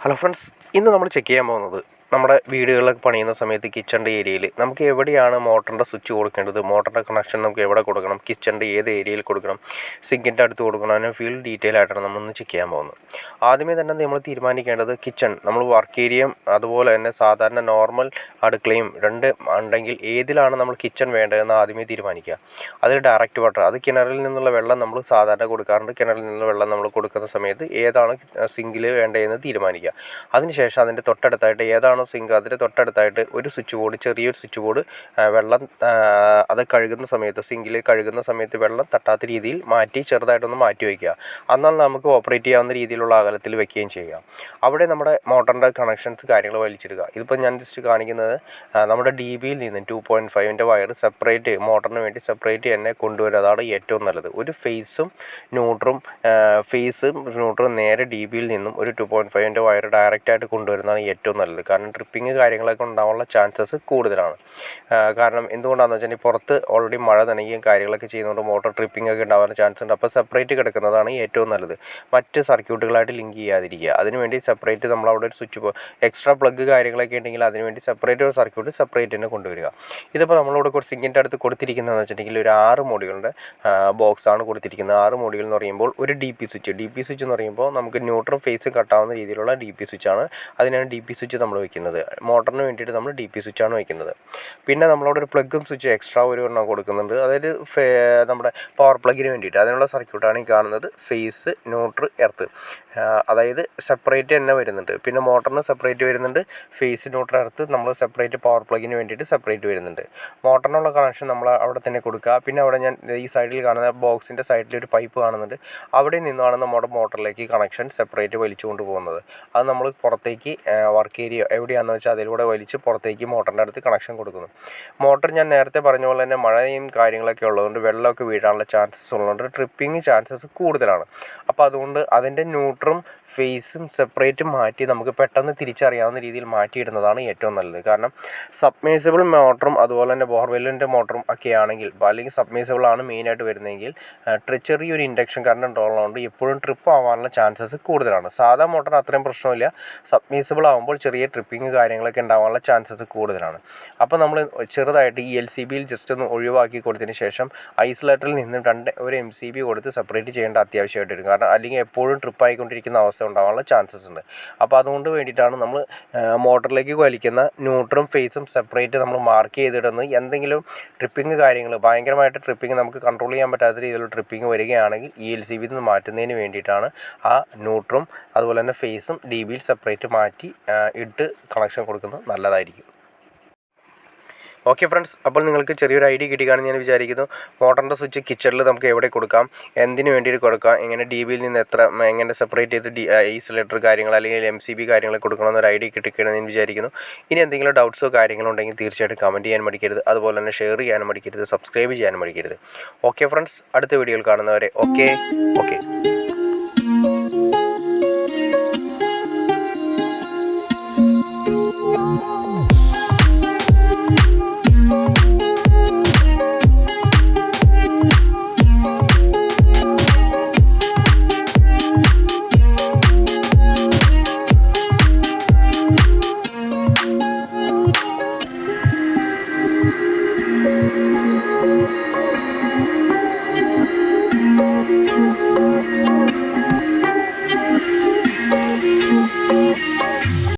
Hello friends, ഇന്ന് നമ്മൾ check ചെയ്യാൻ പോകുന്നത് നമ്മുടെ വീടുകളിലൊക്കെ പണിയുന്ന സമയത്ത് കിച്ചണിൻ്റെ ഏരിയയിൽ നമുക്ക് എവിടെയാണ് മോട്ടറിൻ്റെ സ്വിച്ച് കൊടുക്കേണ്ടത്, മോട്ടറിൻ്റെ കണക്ഷൻ നമുക്ക് എവിടെ കൊടുക്കണം, കിച്ചണിൻ്റെ ഏത് ഏരിയയിൽ കൊടുക്കണം, സിങ്കിൻ്റെ അടുത്ത് കൊടുക്കണം, അതിന് ഫീൽഡ് ഡീറ്റെയിൽ ആയിട്ടാണ് നമ്മളൊന്ന് ചെക്ക് ചെയ്യാൻ പോകുന്നത്. ആദ്യമേ തന്നെ നമ്മൾ തീരുമാനിക്കേണ്ടത് കിച്ചൺ, നമ്മൾ വർക്ക് ഏരിയയും അതുപോലെ തന്നെ സാധാരണ നോർമൽ അടുക്കളയും രണ്ട് ഉണ്ടെങ്കിൽ ഏതിലാണ് നമ്മൾ കിച്ചൺ വേണ്ടതെന്ന് ആദ്യമേ തീരുമാനിക്കുക. അതിൽ ഡയറക്റ്റ് വാട്ടർ, അത് കിണറിൽ നിന്നുള്ള വെള്ളം നമ്മൾ സാധാരണ കൊടുക്കാറുണ്ട്. കിണറിൽ നിന്നുള്ള വെള്ളം നമ്മൾ കൊടുക്കുന്ന സമയത്ത് ഏതാണ് സിങ്കിൽ വേണ്ടതെന്ന് തീരുമാനിക്കുക. അതിനുശേഷം അതിൻ്റെ തൊട്ടടുത്തായിട്ട് ഏതാണോ സിങ്ക് അതിൻ്റെ തൊട്ടടുത്തായിട്ട് ഒരു സ്വിച്ച് ബോർഡ്, ചെറിയൊരു സ്വിച്ച് ബോർഡ് വെള്ളം അത് കഴുകുന്ന സമയത്ത്, സിങ്കിൽ കഴുകുന്ന സമയത്ത് വെള്ളം തട്ടാത്ത രീതിയിൽ മാറ്റി ചെറുതായിട്ടൊന്ന് മാറ്റി വയ്ക്കുക. എന്നാൽ നമുക്ക് ഓപ്പറേറ്റ് ചെയ്യാവുന്ന രീതിയിലുള്ള അകലത്തിൽ വെക്കുകയും ചെയ്യുക. അവിടെ നമ്മുടെ മോട്ടറിൻ്റെ കണക്ഷൻസ് കാര്യങ്ങൾ വലിച്ചിടുക. ഇതിപ്പോൾ ഞാൻ ജസ്റ്റ് കാണിക്കുന്നത് നമ്മുടെ DBയിൽ നിന്ന് 2.5ൻ്റെ വയർ സെപ്പറേറ്റ്, മോട്ടറിന് വേണ്ടി സെപ്പറേറ്റ് തന്നെ കൊണ്ടുവരിക. അതാണ് ഏറ്റവും നല്ലത്. ഒരു ഫേസും ന്യൂട്രും നേരെ DBയിൽ നിന്നും ഒരു 2.5ൻ്റെ വയർ ഡയറക്റ്റായിട്ട് കൊണ്ടുവരുന്നതാണ് ഏറ്റവും നല്ലത്. കാരണം ട്രിപ്പിങ് കാര്യങ്ങളൊക്കെ ഉണ്ടാകാനുള്ള ചാൻസസ് കൂടുതലാണ്. കാരണം എന്തുകൊണ്ടാണെന്ന് വെച്ചാൽ പുറത്ത് ഓൾറെഡി മഴ നനയുകയും കാര്യങ്ങളൊക്കെ ചെയ്യുന്നതുകൊണ്ട് മോട്ടോർ ട്രിപ്പിംഗ് ഒക്കെ ഉണ്ടാകാൻ ചാൻസ് ഉണ്ട്. അപ്പോൾ സെപ്പറേറ്റ് കിടക്കുന്നതാണ് ഏറ്റവും നല്ലത്. മറ്റ് സർക്യൂട്ടുകളായിട്ട് ലിങ്ക് ചെയ്യാതിരിക്കുക. അതിനുവേണ്ടി സെപ്പറേറ്റ് നമ്മളവിടെ ഒരു സ്വിച്ച് എക്സ്ട്രാ പ്ലഗ് കാര്യങ്ങളൊക്കെ ഉണ്ടെങ്കിൽ അതിനുവേണ്ടി സെപ്പറേറ്റ് ഒരു സർക്യൂട്ട് സെപ്പറേറ്റ് തന്നെ കൊണ്ടുവരിക. ഇതിപ്പോൾ നമ്മളിവിടെ സിങ്കിൻ്റെ അടുത്ത് കൊടുത്തിരിക്കുന്നതെന്ന് വെച്ചിട്ടുണ്ടെങ്കിൽ ഒരു 6 മോഡ്യൂളിൻ്റെ ബോക്സാണ് കൊടുത്തിരിക്കുന്നത്. 6 മോഡ്യൂൾ എന്ന് പറയുമ്പോൾ ഒരു DP സ്വിച്ച് എന്ന് പറയുമ്പോൾ നമുക്ക് ന്യൂട്രൽ ഫേസ് കട്ടാവുന്ന രീതിയിലുള്ള DP സ്വിച്ചാണ്. അതിനാണ് DP സ്വിച്ച് നമ്മൾ വയ്ക്കുന്നത്. മോട്ടറിന് വേണ്ടിയിട്ട് നമ്മൾ DP സ്വിച്ചാണ് വയ്ക്കുന്നത്. പിന്നെ നമ്മളവിടെ ഒരു പ്ലഗും സ്വിച്ച് എക്സ്ട്രാ ഒരു എണ്ണം കൊടുക്കുന്നുണ്ട്. അതായത് നമ്മുടെ പവർ പ്ലഗിന് വേണ്ടിയിട്ട് അതിനുള്ള സർക്യൂട്ടാണ് ഈ കാണുന്നത്. ഫേസ്, ന്യൂട്രൽ, എർത്ത്, അതായത് സെപ്പറേറ്റ് തന്നെ വരുന്നുണ്ട്. പിന്നെ മോട്ടറിന് സെപ്പറേറ്റ് വരുന്നുണ്ട്. ഫേസ്, ന്യൂട്രൽ, എർത്ത് നമ്മൾ സെപ്പറേറ്റ് പവർ പ്ലഗിന് വേണ്ടിയിട്ട് സെപ്പറേറ്റ് വരുന്നുണ്ട്. മോട്ടറിനുള്ള കണക്ഷൻ നമ്മൾ അവിടെ തന്നെ കൊടുക്കുക. പിന്നെ അവിടെ ഞാൻ ഈ സൈഡിൽ കാണുന്ന ബോക്സിൻ്റെ സൈഡിൽ ഒരു പൈപ്പ് കാണുന്നുണ്ട്. അവിടെ നിന്നാണ് നമ്മുടെ മോട്ടറിലേക്ക് കണക്ഷൻ സെപ്പറേറ്റ് വലിച്ചു കൊണ്ടുപോകുന്നത്. അത് നമ്മൾ പുറത്തേക്ക് വർക്ക് ഏരിയ എവിടെയാണെന്ന് വെച്ചാൽ അതിലൂടെ വലിച്ച് പുറത്തേക്ക് മോട്ടറിൻ്റെ അടുത്ത് കണക്ഷൻ കൊടുക്കുന്നു. മോട്ടർ ഞാൻ നേരത്തെ പറഞ്ഞ പോലെ തന്നെ മഴയും കാര്യങ്ങളൊക്കെ ഉള്ളതുകൊണ്ട് വെള്ളമൊക്കെ വീഴാനുള്ള ചാൻസസ് ഉള്ളതുകൊണ്ട് ട്രിപ്പിംഗ് ചാൻസസ് കൂടുതലാണ്. അപ്പോൾ അതുകൊണ്ട് അതിൻ്റെ ന്യൂട്രും ഫേസും സെപ്പറേറ്റ് മാറ്റി നമുക്ക് പെട്ടെന്ന് തിരിച്ചറിയാവുന്ന രീതിയിൽ മാറ്റിയിടുന്നതാണ് ഏറ്റവും നല്ലത്. കാരണം സബ്മേഴ്സിബിൾ മോട്ടറും അതുപോലെ തന്നെ ബോർവെല്ലിൻ്റെ മോട്ടറും ഒക്കെ ആണെങ്കിൽ, അല്ലെങ്കിൽ സബ്മേഴ്സിബിളാണ് മെയിനായിട്ട് വരുന്നതെങ്കിൽ ചെറിയൊരു ഇൻഡക്ഷൻ കറണ്ട് ഉള്ളതുകൊണ്ട് എപ്പോഴും ട്രിപ്പ് ആവാനുള്ള ചാൻസസ് കൂടുതലാണ്. സാധാ മോട്ടറിന് അത്രയും പ്രശ്നമില്ല. സബ്മേഴ്സിബിൾ ആകുമ്പോൾ ചെറിയ ട്രിപ്പിംഗ് കാര്യങ്ങളൊക്കെ ഉണ്ടാകാനുള്ള ചാൻസസ് കൂടുതലാണ്. അപ്പോൾ നമ്മൾ ചെറുതായിട്ട് ഈ LCBയിൽ ജസ്റ്റ് ഒന്ന് ഒഴിവാക്കി കൊടുത്തതിന് ശേഷം ഐസൊലേറ്ററിൽ നിന്ന് ഒരു MCB കൊടുത്ത് സെപ്പറേറ്റ് ചെയ്യേണ്ട അത്യാവശ്യമായിട്ട് വരും. കാരണം അല്ലെങ്കിൽ എപ്പോഴും ട്രിപ്പ് ആയിക്കൊണ്ടിരിക്കുന്ന അവസ്ഥ ഉണ്ടാകാനുള്ള ചാൻസസ് ഉണ്ട്. അപ്പോൾ അതുകൊണ്ട് വേണ്ടിയിട്ടാണ് നമ്മൾ മോട്ടറിലേക്ക് വലിക്കുന്ന ന്യൂട്രും ഫേസും സെപ്പറേറ്റ് നമ്മൾ മാർക്ക് ചെയ്തിടുന്നത്. എന്തെങ്കിലും ട്രിപ്പിംഗ് കാര്യങ്ങൾ ഭയങ്കരമായിട്ട് ട്രിപ്പിംഗ് നമുക്ക് കൺട്രോൾ ചെയ്യാൻ പറ്റാത്ത രീതിയിലുള്ള ട്രിപ്പിംഗ് വരികയാണെങ്കിൽ ഈ LCBയിൽ നിന്ന് മാറ്റുന്നതിന് വേണ്ടിയിട്ടാണ് ആ ന്യൂട്രും അതുപോലെ തന്നെ ഫേസും DBയിൽ സെപ്പറേറ്റ് മാറ്റി ഇട്ട് കണക്ഷൻ കൊടുക്കുന്നത് നല്ലതായിരിക്കും. ഓക്കെ ഫ്രണ്ട്സ്, അപ്പോൾ നിങ്ങൾക്ക് ചെറിയൊരു ഐഡിയ കിട്ടിക്കാണെന്ന് ഞാൻ വിചാരിക്കുന്നു. മോട്ടറിൻ്റെ സ്വിച്ച് കിച്ചണിൽ നമുക്ക് എവിടെ കൊടുക്കാം, എന്തിനു വേണ്ടിയിട്ട് കൊടുക്കാം, എങ്ങനെ DBയിൽ നിന്ന് എങ്ങനെ സെപ്പറേറ്റ് ചെയ്ത് ഐസൊലേറ്റർ കാര്യങ്ങൾ അല്ലെങ്കിൽ MCB കാര്യങ്ങൾ കൊടുക്കണമെന്നൊരു ഐഡിയ കിട്ടിക്കണമെന്ന് ഞാൻ വിചാരിക്കുന്നു. ഇനി എന്തെങ്കിലും ഡൗട്ട്സോ കാര്യങ്ങളോ ഉണ്ടെങ്കിൽ തീർച്ചയായിട്ടും കമൻറ്റ് ചെയ്യാൻ മടിക്കരുത്. അതുപോലെ തന്നെ ഷെയർ ചെയ്യാനും മടിക്കരുത്, സബ്സ്ക്രൈബ് ചെയ്യാനും മടിക്കരുത്. ഓക്കെ ഫ്രണ്ട്സ്, അടുത്ത വീഡിയോയിൽ കാണുന്നവരെ ഓക്കെ.